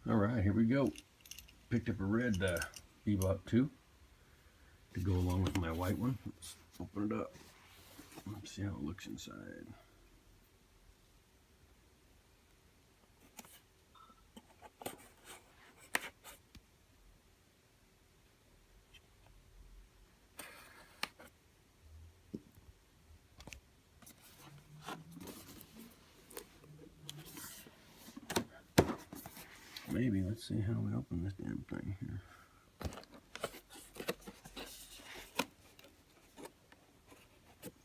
Alright, here we go. Picked up a red Bebop 2 to go along with my white one. Let's open it up. Let's see how it looks inside. Maybe, let's see how we open this damn thing here.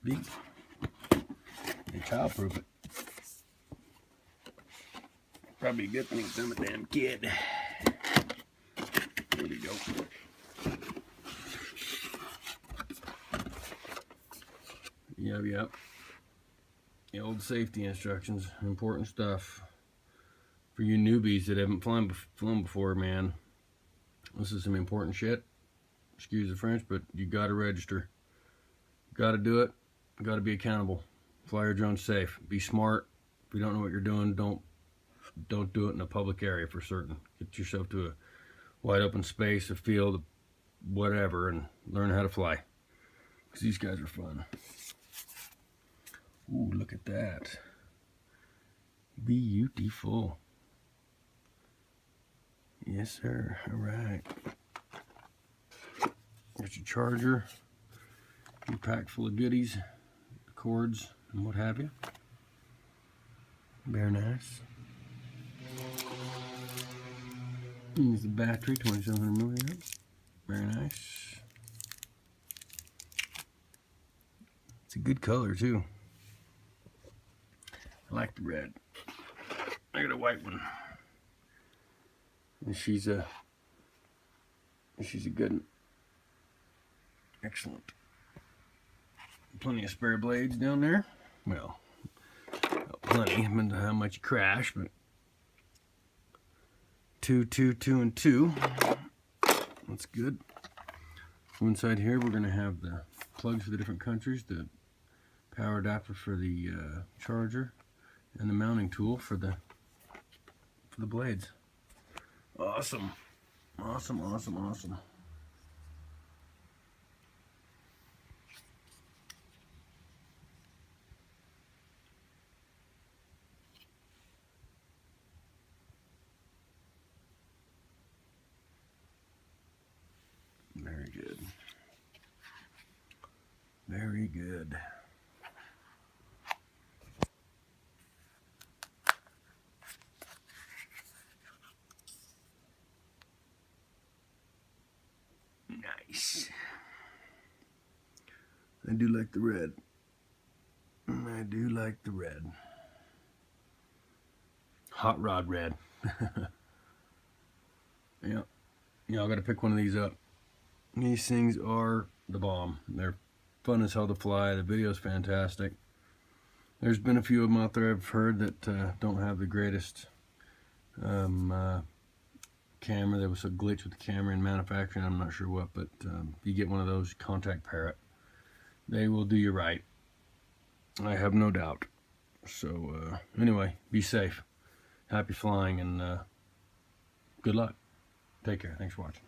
Big. And childproof it. Probably a good thing I'm a damn kid. There we go. Yep. The old safety instructions, important stuff. For you newbies that haven't flown before, man, this is some important shit. Excuse the French, but you gotta register. Gotta do it. Gotta be accountable. Fly your drone safe. Be smart. If you don't know what you're doing, don't do it in a public area for certain. Get yourself to a wide open space, a field, whatever, and learn how to fly. Because these guys are fun. Ooh, look at that. Beautiful. Yes, sir. All right. Got your charger, your pack full of goodies, cords, and what have you. Very nice. Here's the battery, 2700 milliamps. Very nice. It's a good color too. I like the red. I got a white one. And she's a good one. Excellent. Plenty of spare blades down there. Well, not plenty, depends on how much you crash, but two, and two. That's good. So inside here we're gonna have the plugs for the different countries, the power adapter for the charger, and the mounting tool for the blades. Awesome. Awesome. Very good. Very good. Nice. I do like the red. I do like the red. Hot rod red. Yeah. Y'all gotta pick one of these up. These things are the bomb. They're fun as hell to fly. The video's fantastic. There's been a few of them out there I've heard that don't have the greatest camera. There was a glitch with the camera in manufacturing. I'm not sure what, but if you get one of those, contact Parrot. They will do you right. I have no doubt. So anyway, be safe. Happy flying and good luck. Take care. Thanks for watching.